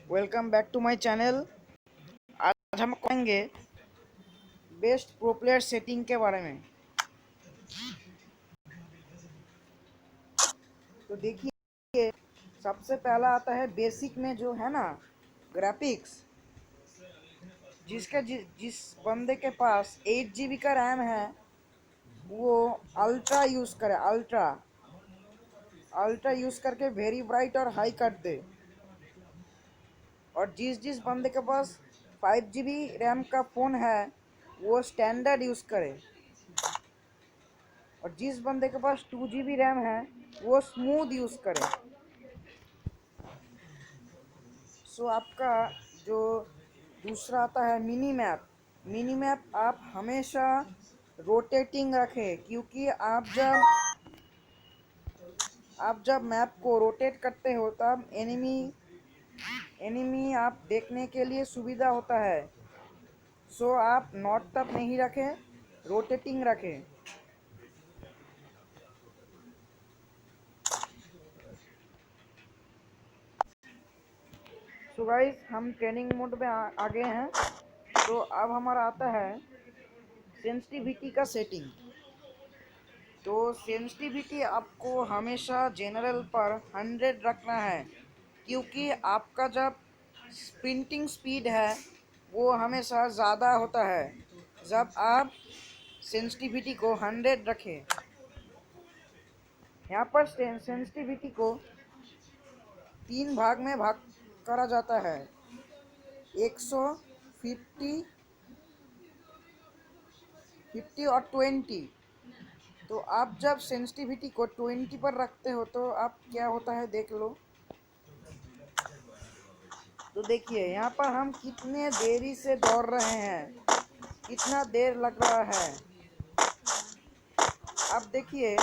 Welcome back to my channel. आज हम कहेंगे बेस्ट प्रो प्लेयर सेटिंग के बारे में। तो देखिए, सबसे पहला आता है बेसिक में जो है ना ग्राफिक्स। जिस बंदे के पास 8 GB का रैम है वो अल्ट्रा यूज़ करे। अल्ट्रा यूज़ करके वेरी ब्राइट और हाई कर दे। और जिस बंदे के पास 5 GB रैम का फ़ोन है वो स्टैंडर्ड यूज़ करे। और जिस बंदे के पास 2 GB रैम है वो स्मूथ यूज़ करे। सो आपका जो दूसरा आता है मिनी मैप आप हमेशा रोटेटिंग रखें, क्योंकि आप जब मैप को रोटेट करते हो तब एनिमी आप देखने के लिए सुविधा होता है। सो आप नॉट तक नहीं रखें, रोटेटिंग रखें। सो गाइस, हम ट्रेनिंग मोड में आ गए हैं। तो अब हमारा आता है सेंसिटिविटी का सेटिंग। तो सेंसिटिविटी आपको हमेशा जनरल पर 100 रखना है, क्योंकि आपका जब स्प्रिंटिंग स्पीड है वो हमेशा ज़्यादा होता है जब आप सेंसिटिविटी को 100 रखें। यहाँ पर सेंसिटिविटी को 3 भाग में भाग करा जाता है, 150, 50 और 20। तो आप जब सेंसिटिविटी को 20 पर रखते हो तो आप क्या होता है देख लो। तो देखिए यहाँ पर हम कितने देरी से दौड़ रहे हैं, कितना देर लग रहा है। अब देखिए,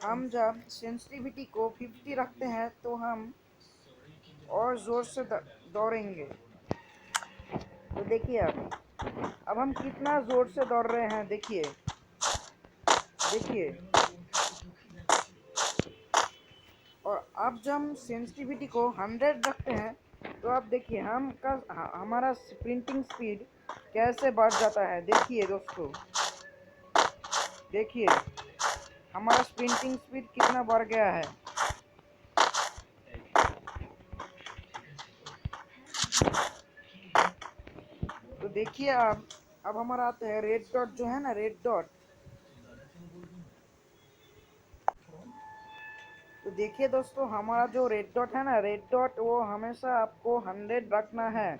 हम जब सेंसिटिविटी को 50 रखते हैं तो हम और ज़ोर से दौड़ेंगे। तो देखिए अब हम कितना ज़ोर से दौड़ रहे हैं। देखिए देखिए। और अब जब हम सेंसिटिविटी को 100 रखते हैं तो अब देखिए हमारा स्प्रिंटिंग स्पीड कैसे बढ़ जाता है। देखिए दोस्तों, देखिए हमारा स्प्रिंटिंग स्पीड कितना बढ़ गया है। तो देखिए अब हमारा आता है रेड डॉट, जो है ना रेड डॉट। तो देखिए दोस्तों, हमारा जो रेड डॉट है ना रेड डॉट, वो हमेशा आपको 100 रखना है।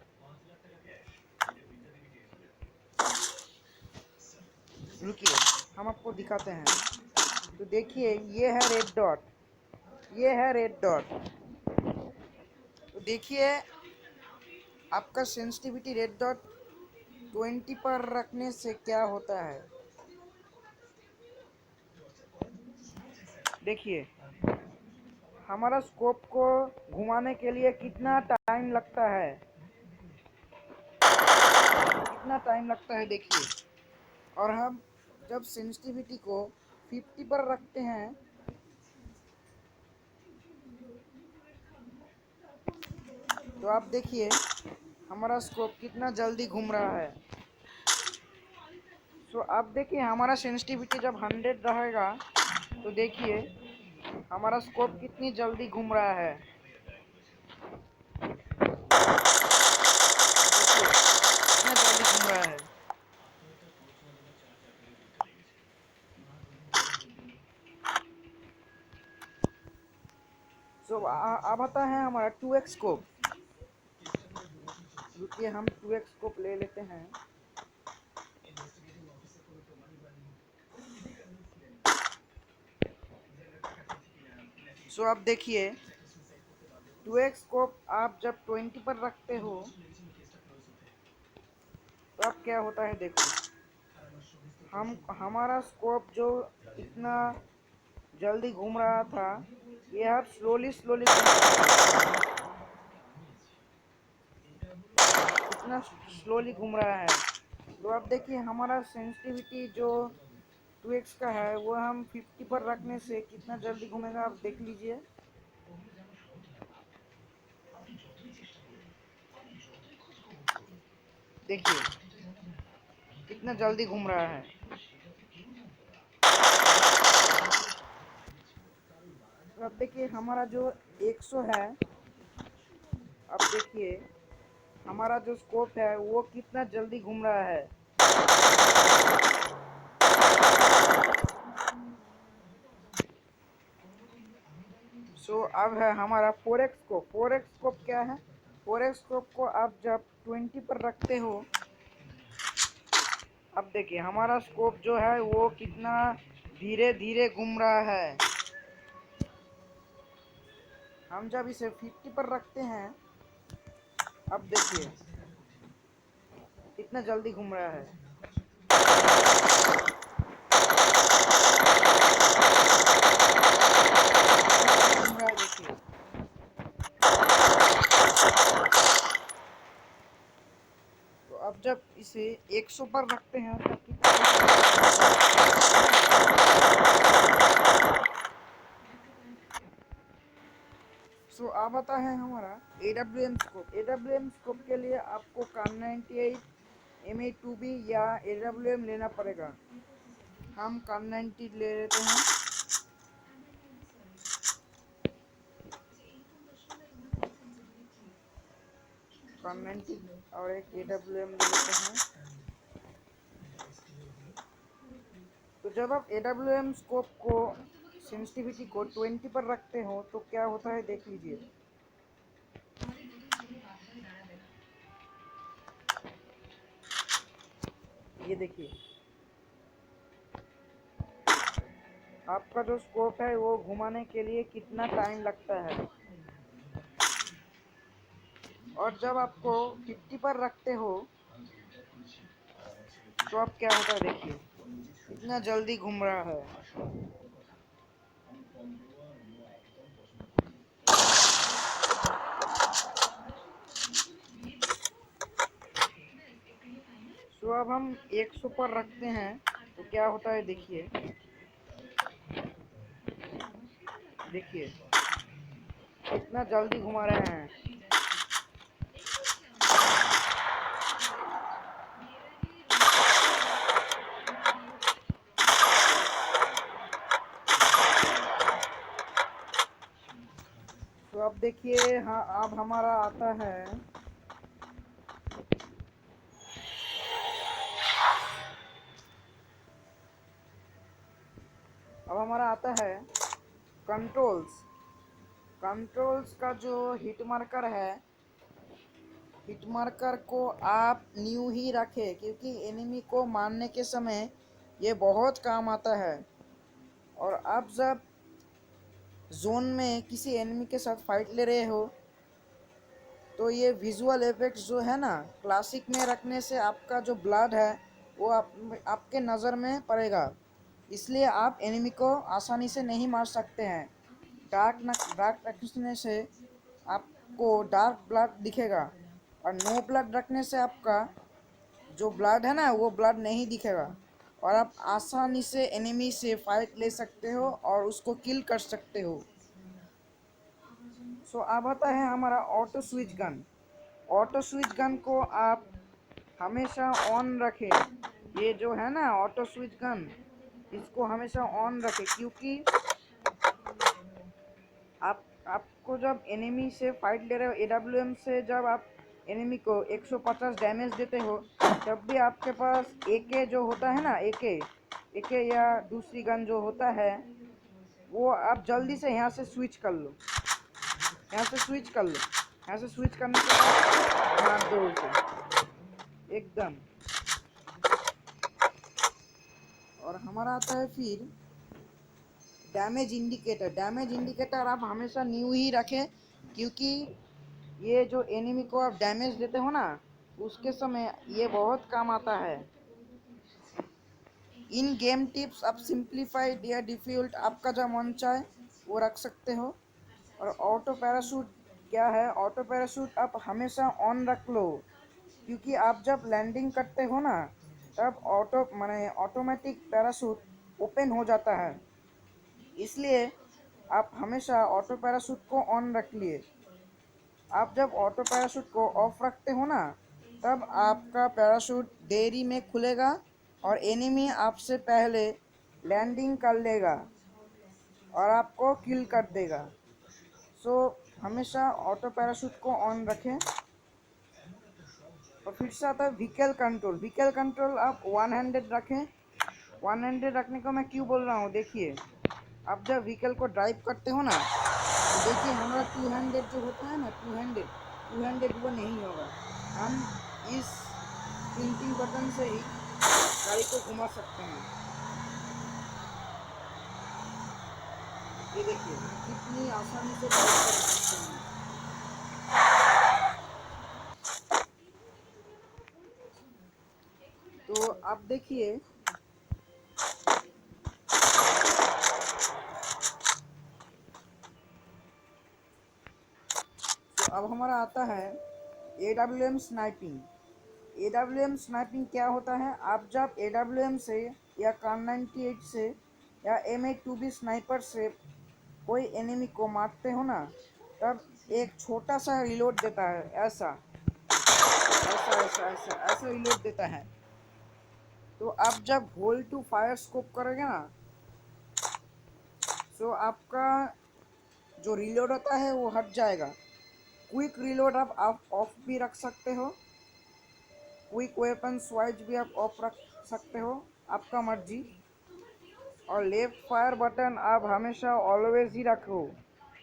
रुकिए, हम आपको दिखाते हैं। तो देखिए ये है रेड डॉट, ये है रेड डॉट। तो देखिए आपका सेंसिटिविटी रेड डॉट 20 पर रखने से क्या होता है। देखिए हमारा स्कोप को घुमाने के लिए कितना टाइम लगता है, कितना टाइम लगता है देखिए। और हम जब सेंसिटिविटी को 50 पर रखते हैं तो आप देखिए हमारा स्कोप कितना जल्दी घूम रहा है। सो अब देखिए हमारा सेंसिटिविटी जब 100 रहेगा तो देखिए हमारा स्कोप कितनी जल्दी घूम रहा है। देखिए कितना जल्दी घूम रहा है। सो अब आता है हमारा 2x स्कोप। रुकिए, हम 2x स्कोप ले लेते हैं। सो अब देखिए 2x स्कोप आप जब 20 पर रखते हो तो अब क्या होता है देखो। हमारा स्कोप जो इतना जल्दी घूम रहा था ये अब स्लोली स्लोली इतना स्लोली घूम रहा है। तो अब देखिए हमारा सेंसिटिविटी जो 2x का है वो हम 50 पर रखने से कितना जल्दी घूमेगा, आप देख लीजिए। देखिए कितना जल्दी घूम रहा है। तो अब देखिए हमारा जो 100 है, अब देखिए हमारा जो स्कोप है वो कितना जल्दी घूम रहा है। सो अब है हमारा 4x स्कोप। 4x स्कोप क्या है? 4x स्कोप को आप जब 20 पर रखते हो, अब देखिए हमारा स्कोप जो है वो कितना धीरे धीरे घूम रहा है। हम जब इसे 50 पर रखते हैं, अब देखिए कितना जल्दी घूम रहा है। घूम रहा है देखिए। तो अब जब इसे 100 पर रखते हैं तब कितना, सो अब आता है हमारा AWM स्कोप। AWM स्कोप के लिए आपको कान 98 MA2B या AWM लेना पड़ेगा। हम कान 90 ले लेते हैं। कान 90 और एक AWM ले लेते हैं। तो जब आप AWM स्कोप को सेंसिटिविटी को 20 पर रखते हो तो क्या होता है देख लीजिए। ये देखिए आपका जो स्कोप है वो घुमाने के लिए कितना टाइम लगता है। और जब आपको 50 पर रखते हो तो अब क्या होता है देखिए कितना जल्दी घूम रहा है। तो अब हम 100 पर रखते हैं तो क्या होता है देखिए। देखिए कितना जल्दी घुमा रहे हैं। तो अब देखिए हाँ अब हमारा आता है, अब हमारा आता है कंट्रोल्स। कंट्रोल्स का जो हिट मार्कर है, हिट मार्कर को आप न्यू ही रखें क्योंकि एनिमी को मारने के समय ये बहुत काम आता है। और आप जब जोन में किसी एनिमी के साथ फाइट ले रहे हो तो ये विजुअल इफेक्ट्स जो है ना, क्लासिक में रखने से आपका जो ब्लड है वो आपके नज़र में पड़ेगा, इसलिए आप एनिमी को आसानी से नहीं मार सकते हैं। डार्क रखने से आपको डार्क ब्लड दिखेगा और नो ब्लड रखने से आपका जो ब्लड है ना वो ब्लड नहीं दिखेगा और आप आसानी से एनिमी से फाइट ले सकते हो और उसको किल कर सकते हो। सो अब आता है हमारा auto switch gun. Auto switch gun को आप हमेशा ऑन रखें। ये जो है ना ऑटो स्विच गन, इसको हमेशा ऑन रखें क्योंकि आपको जब एनिमी से फाइट ले रहे हो, AWM से जब आप एनिमी को 150 डैमेज देते हो तब भी आपके पास AK जो होता है ना, AK या दूसरी गन जो होता है वो आप जल्दी से यहाँ से स्विच कर लो। यहाँ से स्विच कर लो। यहाँ से स्विच करने के बाद मार दो उसे एकदम। और हमारा आता है फिर डैमेज इंडिकेटर। डैमेज इंडिकेटर आप हमेशा न्यू ही रखें क्योंकि ये जो एनिमी को आप डैमेज देते हो ना उसके समय ये बहुत काम आता है। इन गेम टिप्स आप सिंप्लीफाइड या डिफ़ॉल्ट आपका जो मन चाहे वो रख सकते हो। और ऑटो पैराशूट क्या है? ऑटो पैराशूट आप हमेशा ऑन रख लो क्योंकि आप जब लैंडिंग करते हो ना तब ऑटोमेटिक पैराशूट ओपन हो जाता है, इसलिए आप हमेशा ऑटो पैराशूट को ऑन रख लिए। आप जब ऑटो पैराशूट को ऑफ रखते हो ना तब आपका पैराशूट देरी में खुलेगा और एनिमी आपसे पहले लैंडिंग कर लेगा और आपको किल कर देगा। सो हमेशा ऑटो पैराशूट को ऑन रखें। और फिर से आता है व्हीकल कंट्रोल। व्हीकल कंट्रोल आप 100 रखें। 100 रखने को मैं क्यों बोल रहा हूँ, देखिए आप जब व्हीकल को ड्राइव करते हो ना, तो देखिए हमारा 200 जो होता है ना, 200 वो नहीं होगा। हम इस प्रिंटिंग बटन से ही गाड़ी को घुमा सकते हैं। ये देखिए कितनी आसानी से ड्राइव कर सकते हैं। तो आप देखिए तो अब हमारा आता है AWM स्नाइपिंग। AWM स्नाइपिंग क्या होता है, आप जब AWM से या Kar98 से या M8-2B स्नाइपर से कोई एनिमी को मारते हो ना, तब एक छोटा सा रिलोड देता है, ऐसा ऐसा ऐसा ऐसा ऐसा रिलोड देता है। तो आप जब होल्ड टू फायर स्कोप करोगे ना, तो आपका जो रिलोड होता है वो हट जाएगा। क्विक रिलोड आप ऑफ भी रख सकते हो, क्विक वेपन स्वाइच भी आप ऑफ रख सकते हो, आपका मर्जी। और लेफ्ट फायर बटन आप हमेशा ऑलवेज ही रखो,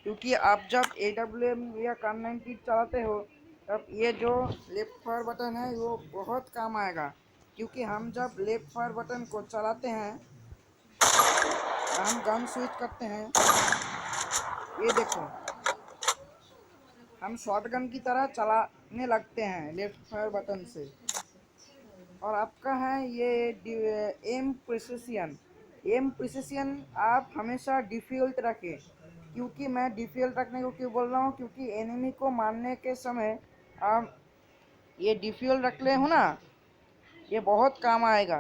क्योंकि आप जब AWM या Kar98 चलाते हो तब ये जो लेफ्ट फायर बटन है वो बहुत काम आएगा। क्योंकि हम जब लेफ्ट फायर बटन को चलाते हैं, हम गन स्विच करते हैं, ये देखो हम शॉटगन की तरह चलाने लगते हैं लेफ्ट फायर बटन से। और आपका है ये एम प्रिसिशन आप हमेशा डिफ़ॉल्ट रखें। क्योंकि मैं डिफ़ॉल्ट रखने को क्यों बोल रहा हूँ, क्योंकि एनिमी को मारने के समय आप ये डिफ़ॉल्ट रख ले हो ना, ये बहुत काम आएगा।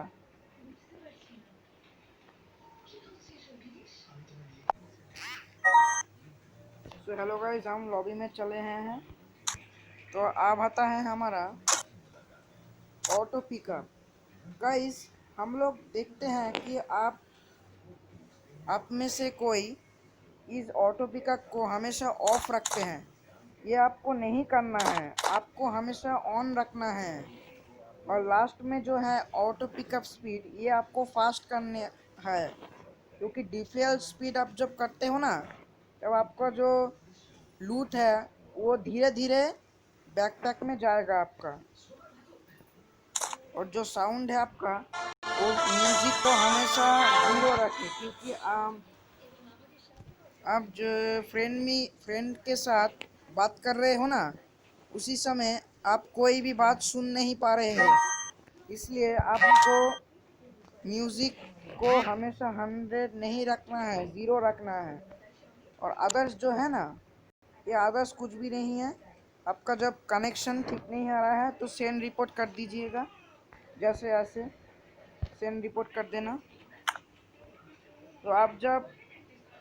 तो हेलो गाइस, हम लॉबी में चले हैं। तो अब आता है हमारा ऑटो पिकअप। गाइस हम लोग देखते हैं कि आप में से कोई इस ऑटो पिकअप को हमेशा ऑफ रखते हैं। ये आपको नहीं करना है, आपको हमेशा ऑन रखना है। और लास्ट में जो है ऑटो पिकअप स्पीड, ये आपको फास्ट करने है। क्योंकि डिफॉल्ट स्पीड आप जब करते हो ना, तब आपका जो लूट है वो धीरे धीरे बैकपैक में जाएगा आपका। और जो साउंड है आपका, वो म्यूजिक को हमेशा जीरो रखें। क्योंकि आप जो फ्रेंड के साथ बात कर रहे हो ना, उसी समय आप कोई भी बात सुन नहीं पा रहे हैं। इसलिए आपको म्यूज़िक को हमेशा 100 नहीं रखना है, 0 रखना है। और अदर्स जो है ना, ये अदर्स कुछ भी नहीं है। आपका जब कनेक्शन ठीक नहीं आ रहा है तो सेंड रिपोर्ट कर दीजिएगा, जैसे ऐसे सेंड रिपोर्ट कर देना। तो आप जब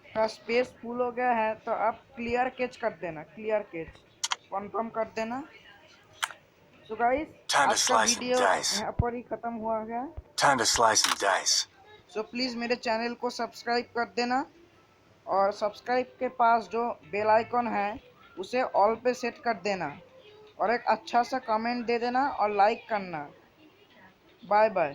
का स्पेस फुल हो गया है तो आप क्लियर कैच कर देना, क्लियर कैच कंफर्म कर देना। तो गाइस आज का वीडियो यहाँ पर ही ख़त्म हुआ है। सो प्लीज़ मेरे चैनल को सब्सक्राइब कर देना और सब्सक्राइब के पास जो बेल आइकॉन है उसे ऑल पे सेट कर देना और एक अच्छा सा कमेंट दे देना और लाइक करना। Bye bye.